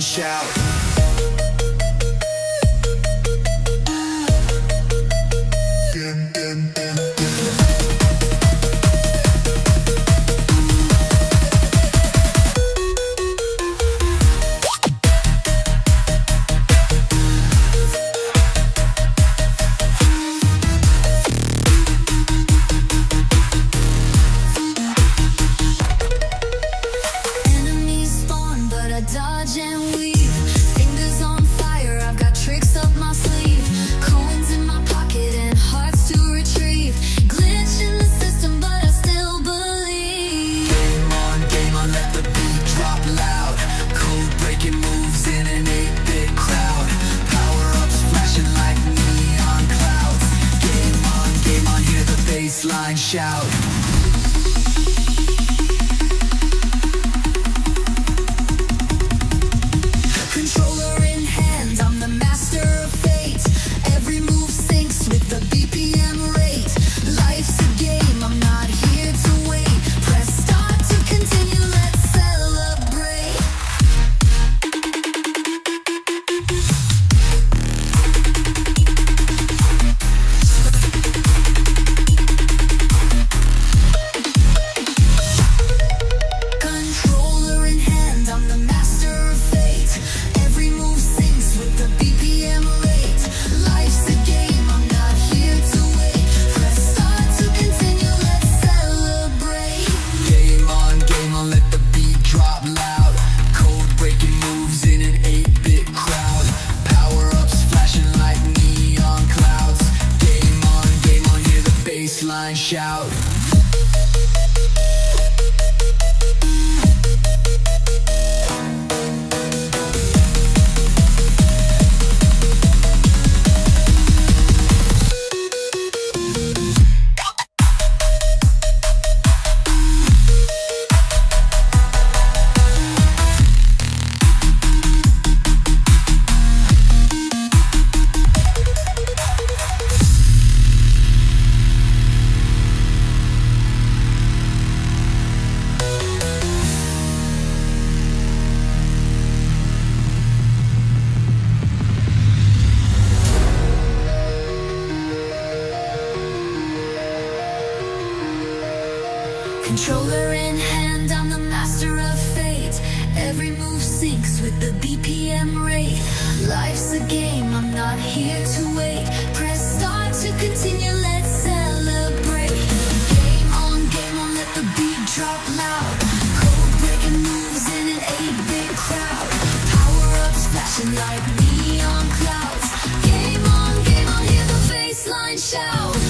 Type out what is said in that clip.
shout. Dodge and weave, fingers on fire, I've got tricks up my sleeve. Coins in my pocket and hearts to retrieve. Glitch in the system, but I still believe. Game on, let the beat drop loud. Code breaking moves in an 8-bit crowd. Power-ups flashing like neon clouds. Game on, hear the bass line shout. Controller in hand, I'm the master of fate. Every move syncs with the BPM rate. Life's a game, I'm not here to wait. Press start to continue, let's celebrate. Controller in hand, I'm the master of fate. Every move syncs with the BPM rate. Life's a game, I'm not here to wait. Press start to continue, let's celebrate. Game on, let the beat drop loud. Code breaking moves in an 8-bit crowd. Power-ups flashing like neon clouds. Game on, hear the bass line shout. Controller in hand, I'm the master of fate. Every move syncs with the BPM rate. Life's a game, I'm not here to wait. Press start to continue, let's celebrate. Game on, let the beat drop loud. Code breaking moves in an 8-bit crowd. Power-ups flashing like neon clouds. Game on, hear the bass line shout.